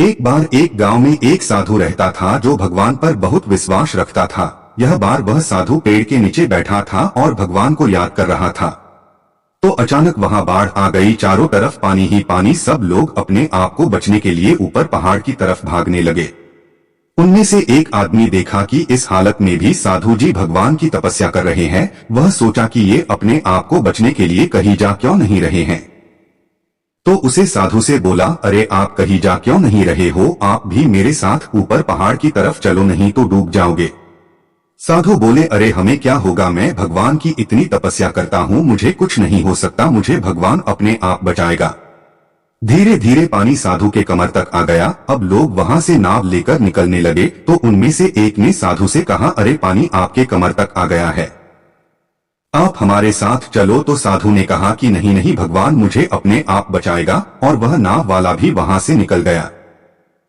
एक बार एक गांव में एक साधु रहता था जो भगवान पर बहुत विश्वास रखता था। यह बार वह साधु पेड़ के नीचे बैठा था और भगवान को याद कर रहा था। तो अचानक वहां बाढ़ आ गई। चारों तरफ पानी ही पानी। सब लोग अपने आप को बचने के लिए ऊपर पहाड़ की तरफ भागने लगे। उनमें से एक आदमी देखा कि इस हालत में भी साधु जी भगवान की तपस्या कर रहे हैं। वह सोचा कि ये अपने आप को बचने के लिए कहीं जा क्यों नहीं रहे हैं। तो उसे साधु से बोला, अरे आप कहीं जा क्यों नहीं रहे हो, आप भी मेरे साथ ऊपर पहाड़ की तरफ चलो, नहीं तो डूब जाओगे। साधु बोले, अरे हमें क्या होगा, मैं भगवान की इतनी तपस्या करता हूँ, मुझे कुछ नहीं हो सकता, मुझे भगवान अपने आप बचाएगा। धीरे धीरे पानी साधु के कमर तक आ गया। अब लोग वहां से नाव लेकर निकलने लगे तो उनमें से एक ने साधु से कहा, अरे पानी आपके कमर तक आ गया है, आप हमारे साथ चलो। तो साधु ने कहा कि नहीं नहीं, भगवान मुझे अपने आप बचाएगा। और वह नाव वाला भी वहां से निकल गया।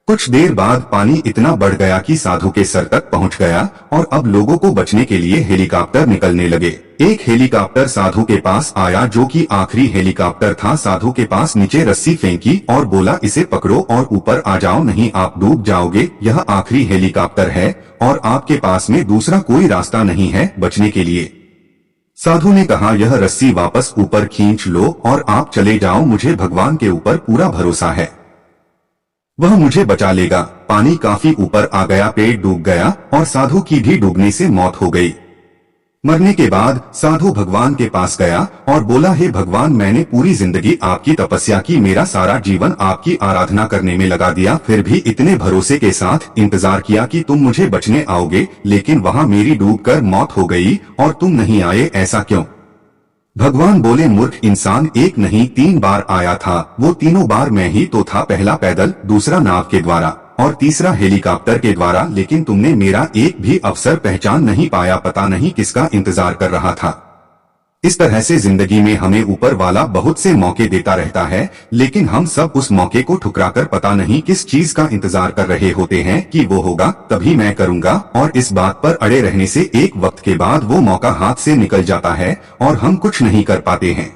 कुछ देर बाद पानी इतना बढ़ गया कि साधु के सर तक पहुंच गया और अब लोगों को बचने के लिए हेलीकॉप्टर निकलने लगे। एक हेलीकॉप्टर साधु के पास आया जो कि आखिरी हेलीकॉप्टर था। साधु के पास नीचे रस्सी फेंकी और बोला, इसे पकड़ो और ऊपर आ जाओ, नहीं आप डूब जाओगे। यह आखिरी हेलीकॉप्टर है और आपके पास में दूसरा कोई रास्ता नहीं है बचने के लिए। साधु ने कहा, यह रस्सी वापस ऊपर खींच लो और आप चले जाओ, मुझे भगवान के ऊपर पूरा भरोसा है, वह मुझे बचा लेगा। पानी काफी ऊपर आ गया, पेड़ डूब गया और साधु की भी डूबने से मौत हो गई। मरने के बाद साधु भगवान के पास गया और बोला, हे भगवान, मैंने पूरी जिंदगी आपकी तपस्या की, मेरा सारा जीवन आपकी आराधना करने में लगा दिया, फिर भी इतने भरोसे के साथ इंतजार किया कि तुम मुझे बचने आओगे, लेकिन वहां मेरी डूबकर मौत हो गई और तुम नहीं आए, ऐसा क्यों? भगवान बोले, मूर्ख इंसान, एक नहीं 3 बार आया था, वो तीनों बार मैं ही तो था, पहला पैदल, दूसरा नाव के द्वारा और तीसरा हेलीकॉप्टर के द्वारा, लेकिन तुमने मेरा एक भी अवसर पहचान नहीं पाया, पता नहीं किसका इंतजार कर रहा था। इस तरह से जिंदगी में हमें ऊपर वाला बहुत से मौके देता रहता है, लेकिन हम सब उस मौके को ठुकराकर पता नहीं किस चीज का इंतजार कर रहे होते हैं कि वो होगा तभी मैं करूंगा, और इस बात पर अड़े रहने से एक वक्त के बाद वो मौका हाथ से निकल जाता है और हम कुछ नहीं कर पाते हैं।